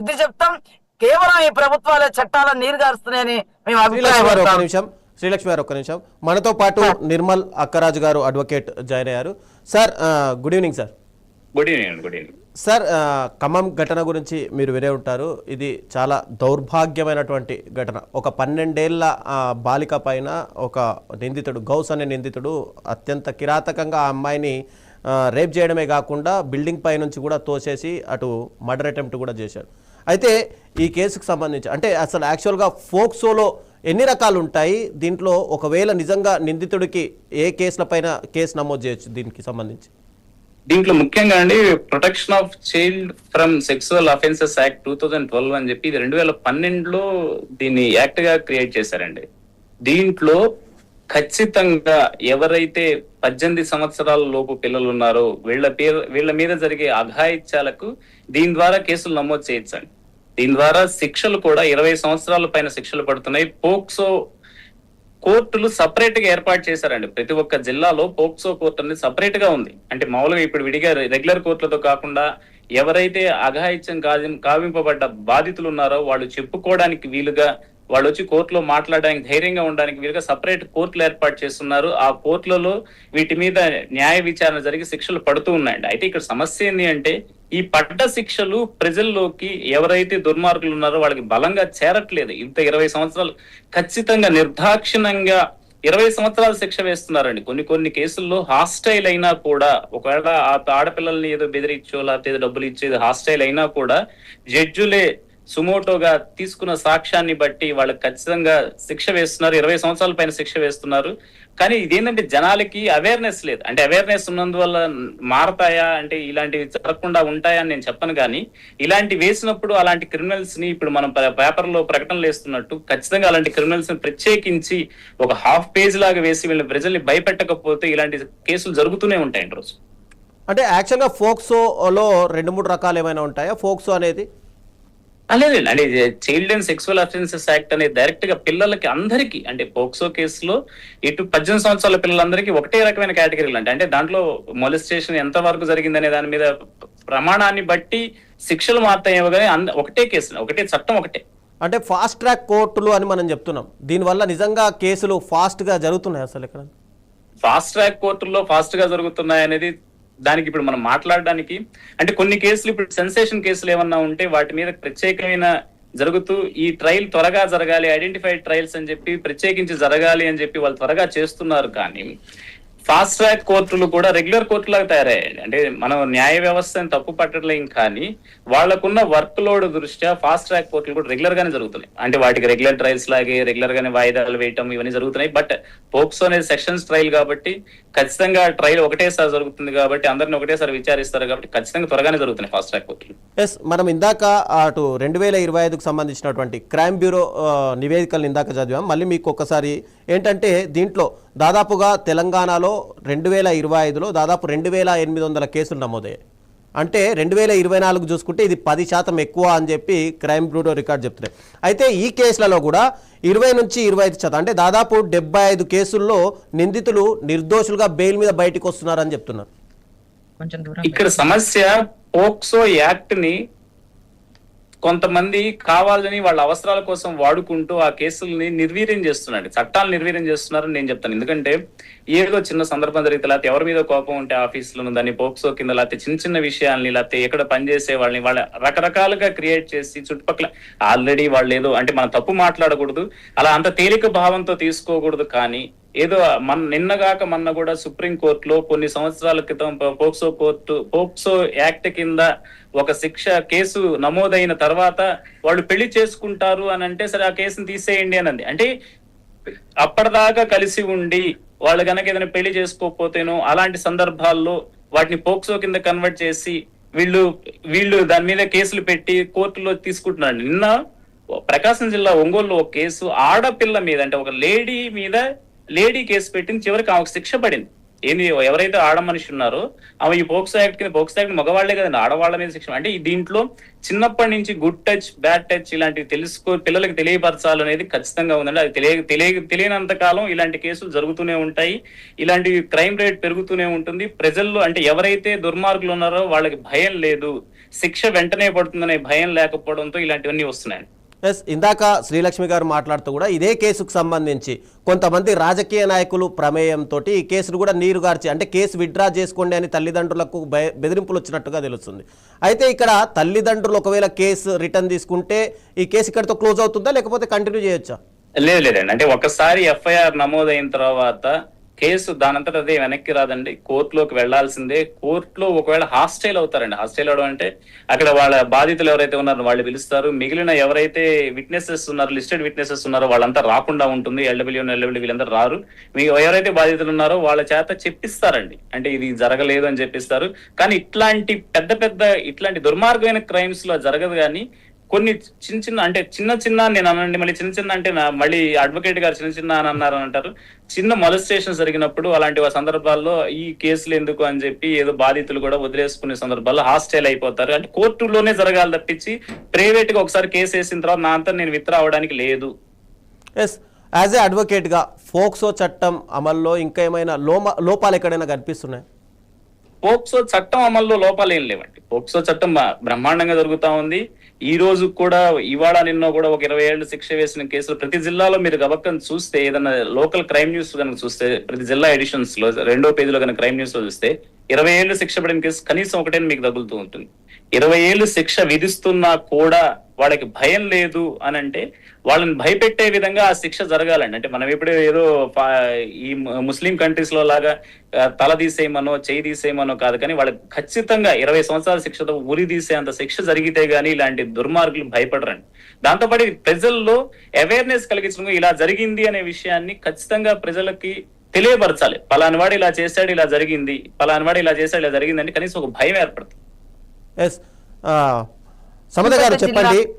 ఇది చెప్తాం. కేవలం ఈ ప్రభుత్వాలే చట్టాలను నీరుగారుస్తున్నాయని మేము అభిప్రాయం. శ్రీలక్ష్మి గారు ఒక్క నిమిషం, మనతో పాటు నిర్మల్ అక్కరాజు గారు అడ్వకేట్ జాయిన్ అయ్యారు. Sir good evening sir. Good evening. Good evening sir. Khammam ఘటన గురించి మీరు వినే ఉంటారు. ఇది చాలా దౌర్భాగ్యమైనటువంటి ఘటన. ఒక 12 ఏళ్ల బాలిక పైన ఒక నిందితుడు, గౌస్ అనే నిందితుడు అత్యంత కిరాతకంగా ఆ అమ్మాయిని రేప్ చేయడమే కాకుండా బిల్డింగ్ పై నుంచి కూడా తోసేసి అటు మర్డర్ అటెంప్ట్ కూడా చేశాడు. అయితే ఈ కేసుకు సంబంధించి అంటే అసలు యాక్చువల్గా ఫోక్సోలో ఎన్ని రకాలు ఉంటాయి, దీంట్లో ఒకవేళ నిజంగా నిందితుడికి ఏ కేసులపైన కేసు నమోదు చేయొచ్చు దీనికి సంబంధించి? దీంట్లో ముఖ్యంగా అండి protection of child from sexual offences act 2012 అని చెప్పి ఇది 2012లో దీన్ని యాక్ట్ గా క్రియేట్ చేశారండి. దీంట్లో ఖచ్చితంగా ఎవరైతే 18 సంవత్సరాల లోపు పిల్లలు ఉన్నారో వీళ్ళ మీద జరిగే అఘాయిత్యాలకు దీని ద్వారా కేసులు నమోదు చేయొచ్చండి. దీని ద్వారా శిక్షలు కూడా 20 సంవత్సరాల పైన శిక్షలు పడుతున్నాయి. పోక్సో కోర్టులు సపరేట్ గా ఏర్పాటు చేశారండి. ప్రతి ఒక్క జిల్లాలో పోక్సో కోర్టు అనేది సపరేట్ గా ఉంది. అంటే మామూలుగా ఇప్పుడు విడిగా రెగ్యులర్ కోర్టులతో కాకుండా ఎవరైతే అఘాయిత్యం కావింపబడ్డ బాధితులు ఉన్నారో వాళ్ళు చెప్పుకోవడానికి వీలుగా, వాళ్ళు వచ్చి కోర్టులో మాట్లాడడానికి ధైర్యంగా ఉండడానికి వీలుగా సపరేట్ కోర్టులు ఏర్పాటు చేస్తున్నారు. ఆ కోర్టులలో వీటి మీద న్యాయ విచారణ జరిగి శిక్షలు పడుతూ ఉన్నాయండి. అయితే ఇక్కడ సమస్య ఏంటి అంటే ఈ పడ్డ శిక్షలు ప్రజల్లోకి ఎవరైతే దుర్మార్గులు ఉన్నారో వాళ్ళకి బలంగా చేరట్లేదు. ఇంత 20 సంవత్సరాలు ఖచ్చితంగా నిర్దాక్షిణంగా 20 సంవత్సరాలు శిక్ష వేస్తున్నారండి. కొన్ని కేసుల్లో హాస్టైల్ అయినా కూడా, ఒకవేళ ఆ ఆడపిల్లల్ని ఏదో బెదిరించో లేకపోతే ఏదో డబ్బులు ఇచ్చేది హాస్టైల్ అయినా కూడా జడ్జులే సుమోటోగా తీసుకున్న సాక్ష్యాన్ని బట్టి వాళ్ళకి ఖచ్చితంగా శిక్ష వేస్తున్నారు. 20 సంవత్సరాల పైన శిక్ష వేస్తున్నారు. కానీ ఇదేంటంటే జనాలకి అవేర్నెస్ లేదు. అంటే అవేర్నెస్ ఉన్నందువల్ల మారతాయా అంటే ఇలాంటివి జరగకుండా ఉంటాయా అని నేను చెప్పను. కానీ ఇలాంటి వేసినప్పుడు అలాంటి క్రిమినల్స్ ని ఇప్పుడు మనం పేపర్లో ప్రకటనలు వేస్తున్నట్టు ఖచ్చితంగా అలాంటి క్రిమినల్స్ ని ప్రత్యేకించి ఒక హాఫ్ పేజ్ లాగా వేసి వీళ్ళ ప్రజల్ని భయపెట్టకపోతే ఇలాంటి కేసులు జరుగుతూనే ఉంటాయండి రోజు. అంటే యాక్చువల్గా ఫోక్సోలో 2-3 రకాలు ఏమైనా ఉంటాయా ఫోక్సో అనేది? లేదండి. అంటే child and sexual offences act అనేది డైరెక్ట్ గా పిల్లలకి అందరికీ, అంటే పోక్సో కేసులో ఇటు 18 సంవత్సరాల పిల్లలందరికీ ఒకటే రకమైన కేటగిరీలు అంటే దాంట్లో మొలిస్టేషన్ ఎంత వరకు జరిగిందనే దాని మీద ప్రమాణాన్ని బట్టి శిక్షలు మారుతాయేమో కానీ ఒకటే కేసు, ఒకటే చట్టం, ఒకటే. అంటే ఫాస్ట్ ట్రాక్ కోర్టులు అని మనం చెప్తున్నాం. దీనివల్ల నిజంగా కేసులు ఫాస్ట్ గా జరుగుతున్నాయి? అసలు ఇక్కడ ఫాస్ట్ ట్రాక్ కోర్టుల్లో ఫాస్ట్ గా జరుగుతున్నాయి అనేది దానికి ఇప్పుడు మనం మాట్లాడడానికి అంటే కొన్ని కేసులు ఇప్పుడు సెన్సేషన్ కేసులు ఏమన్నా ఉంటే వాటి మీద ప్రత్యేకమైన జరుగుతూ ఈ ట్రయల్ త్వరగా జరగాలి, ఐడెంటిఫైడ్ ట్రయల్స్ అని చెప్పి ప్రత్యేకించి జరగాలి అని చెప్పి వాళ్ళు త్వరగా చేస్తున్నారు. కానీ ఫాస్ట్ ట్రాక్ కోర్టులు కూడా రెగ్యులర్ కోర్టులాగా తయారయ్యాయి. అంటే మనం న్యాయ వ్యవస్థని తప్పు పట్టలేం, కానీ వాళ్లకున్న వర్క్ లోడ్ దృష్ట్యా ఫాస్ట్ ట్రాక్ కోర్టులు కూడా రెగ్యులర్ గానే జరుగుతున్నాయి. అంటే వాటికి రెగ్యులర్ ట్రయల్స్ లాగే రెగ్యులర్ గానే వాయిదాలు వేయటం ఇవన్నీ జరుగుతున్నాయి. బట్ పోక్సో అనేది సెక్షన్స్ ట్రయల్ కాబట్టి ఖచ్చితంగా ట్రయల్ ఒకటేసారి జరుగుతుంది కాబట్టి అందరిని ఒకటేసారి విచారిస్తారు కాబట్టి ఖచ్చితంగా త్వరగానే జరుగుతున్నాయి ఫాస్ట్ ట్రాక్ కోర్టులు. మనం ఇందాక అటు 2025కు సంబంధించినటువంటి క్రైమ్ బ్యూరో నివేదికలను ఇందాక చదివాం. మళ్ళీ మీకు ఒక్కసారి ఏంటంటే దీంట్లో దాదాపుగా తెలంగాణలో 2025లో దాదాపు 2800 కేసులు నమోదయ్యాయి. అంటే 2024 చూసుకుంటే ఇది 10% ఎక్కువ అని చెప్పి క్రైమ్ బ్యూరో రికార్డు చెప్తున్నాయి. అయితే ఈ కేసులలో కూడా 20 నుంచి 25% అంటే దాదాపు 75 కేసుల్లో నిందితులు నిర్దోషులుగా బెయిల్ మీద బయటకు వస్తున్నారని చెప్తున్నారు. ఇక్కడ సమస్య పోక్సో యాక్ట్ ని కొంతమంది కావాలని వాళ్ళ అవసరాల కోసం వాడుకుంటూ ఆ కేసుల్ని నిర్వీర్యం చేస్తున్నారు, చట్టాలు నిర్వీర్యం చేస్తున్నారని నేను చెప్తాను. ఎందుకంటే ఏదో చిన్న సందర్భం జరిగితే లేకపోతే ఎవరి మీద కోపం ఉంటే ఆఫీసులను దాన్ని పోక్సో కింద లేకపోతే చిన్న విషయాల్ని లేకపోతే ఎక్కడ పనిచేసే వాళ్ళని వాళ్ళ రకరకాలుగా క్రియేట్ చేసి చుట్టుపక్కల ఆల్రెడీ వాళ్ళు ఏదో అంటే మనం తప్పు మాట్లాడకూడదు, అలా అంత తేలిక భావంతో తీసుకోకూడదు. కానీ ఏదో నిన్నగాక మొన్న కూడా సుప్రీం కోర్టులో కొన్ని సంవత్సరాల క్రితం పోక్సో యాక్ట్ కింద ఒక కేసు నమోదైన తర్వాత వాళ్ళు పెళ్లి చేసుకుంటారు అని అంటే సరే ఆ కేసును తీసేయండి అనంది. అంటే అప్పటిదాకా కలిసి ఉండి వాళ్ళు కనుక ఏదైనా పెళ్లి చేసుకోకపోతేనో అలాంటి సందర్భాల్లో వాటిని పోక్సో కింద కన్వర్ట్ చేసి వీళ్ళు దాని మీద కేసులు పెట్టి కోర్టులో తీసుకుంటున్నారు. నిన్న ప్రకాశం జిల్లా ఒంగోలులో ఒక కేసు ఆడపిల్ల మీద అంటే ఒక లేడీ కేసు పెట్టింది, చివరికి ఆమెకు శిక్ష పడింది. ఏంది ఎవరైతే ఆడ మనిషి ఉన్నారో ఆమె ఈ పోక్సో యాక్ట్ మగవాళ్లే కదండి, ఆడవాళ్ల మీద శిక్ష. అంటే దీంట్లో చిన్నప్పటి నుంచి గుడ్ టచ్ బ్యాడ్ టచ్ ఇలాంటివి పిల్లలకి తెలియపరచాలనేది ఖచ్చితంగా ఉందండి. అది తెలియనంత కాలం ఇలాంటి కేసులు జరుగుతూనే ఉంటాయి, ఇలాంటి క్రైమ్ రేట్ పెరుగుతూనే ఉంటుంది. ప్రజల్లో అంటే ఎవరైతే దుర్మార్గులు ఉన్నారో వాళ్ళకి భయం లేదు, శిక్ష వెంటనే పడుతుందనే భయం లేకపోవడంతో ఇలాంటివన్నీ వస్తున్నాయండి. ఎస్, ఇందాక శ్రీలక్ష్మి గారు మాట్లాడుతూ కూడా ఇదే కేసుకు సంబంధించి కొంతమంది రాజకీయ నాయకులు ప్రమేయంతో ఈ కేసును కూడా నీరుగార్చి అంటే కేసు విత్డ్రా చేసుకోండి అని తల్లిదండ్రులకు బెదిరింపులు వచ్చినట్టుగా తెలుస్తుంది. అయితే ఇక్కడ తల్లిదండ్రులు ఒకవేళ కేసు రిటర్న్ తీసుకుంటే ఈ కేసు ఇక్కడితో క్లోజ్ అవుతుందా లేకపోతే కంటిన్యూ చేయొచ్చా? లేదండి, అంటే ఒకసారి ఎఫ్ఐఆర్ నమోదైన తర్వాత కేసు దానంతట అదే వెనక్కి రాదండి, కోర్టులోకి వెళ్లాల్సిందే. కోర్టులో ఒకవేళ హాస్టైల్ అవుతారండి. హాస్టైల్ అవడం అంటే అక్కడ వాళ్ళ బాధితులు ఎవరైతే ఉన్నారో వాళ్ళు పిలుస్తారు, మిగిలిన ఎవరైతే విట్నెసెస్ ఉన్నారో, లిస్టెడ్ విట్నెసెస్ ఉన్నారో వాళ్ళంతా రాకుండా ఉంటుంది. ఎల్డబ్ల్యూ వీళ్ళందరూ రారు. మీకు ఎవరైతే బాధితులు ఉన్నారో వాళ్ళ చేత చెప్పిస్తారండి, అంటే ఇది జరగలేదు అని చెప్పిస్తారు. కానీ ఇట్లాంటి దుర్మార్గమైన క్రైమ్స్ లో జరగదు. కానీ కొన్ని చిన్న నేను అనండి, మళ్ళీ చిన్న అంటే మళ్ళీ అడ్వకేట్ గారు చిన్న అని అన్నారు అని అంటారు. చిన్న మొలస్టేషన్ జరిగినప్పుడు అలాంటి సందర్భాల్లో ఈ కేసులు ఎందుకు అని చెప్పి ఏదో బాధితులు కూడా వదిలేసుకునే సందర్భాల్లో హాస్టైల్ అయిపోతారు. అంటే కోర్టులోనే జరగాలి తప్పించి ప్రైవేట్ గా ఒకసారి కేసు వేసిన తర్వాత నా అంతా నేను విత్డ్రా అవడానికి లేదు. ఎస్, యాజ్ ఏ అడ్వకేట్గా ఫోక్సో చట్టం అమల్లో ఇంకా ఏమైనా లోపాలు ఎక్కడైనా కనిపిస్తున్నాయి? పోక్సో చట్టం అమల్లో లోపాలు ఏం లేవండి. పోక్సో చట్టం బ్రహ్మాండంగా జరుగుతా ఉంది. ఈ రోజు కూడా ఇవాళ నిన్న కూడా ఒక 20 ఏళ్లు శిక్ష వేసిన కేసులు ప్రతి జిల్లాలో మీరు గబక్కని చూస్తే, ఏదైనా లోకల్ క్రైమ్ న్యూస్ కనుక చూస్తే, ప్రతి జిల్లా ఎడిషన్స్ లో 2వ పేజీలో కనుక క్రైమ్ న్యూస్ లో చూస్తే 20 ఏళ్లు శిక్ష పడిన కేసు కనీసం ఒకటే మీకు తగులుతూ ఉంటుంది. 20 ఏళ్లు శిక్ష విధిస్తున్నా కూడా వాళ్ళకి భయం లేదు అని అంటే వాళ్ళని భయపెట్టే విధంగా ఆ శిక్ష జరగాలండి. అంటే మనం ఇప్పుడు ఏదో ఈ ముస్లిం కంట్రీస్ లో లాగా తల తీసేయమనో చేయి తీసేయమనో కాదు, కానీ వాళ్ళకి ఖచ్చితంగా 20 సంవత్సరాల శిక్షతో ఉరి తీసేంత శిక్ష జరిగితే గానీ ఇలాంటి దుర్మార్గులు భయపడరండి. దాంతోపాటు ప్రజల్లో అవేర్నెస్ కలిగించడం, ఇలా జరిగింది అనే విషయాన్ని ఖచ్చితంగా ప్రజలకి తెలియపరచాలి. పలానివాడు ఇలా చేశాడు, ఇలా జరిగింది, పలానివాడు ఇలా చేశాడు, ఇలా జరిగిందంటే కనీసం ఒక భయం ఏర్పడుతుంది. ఎస్, సమత గారు చెప్పండి.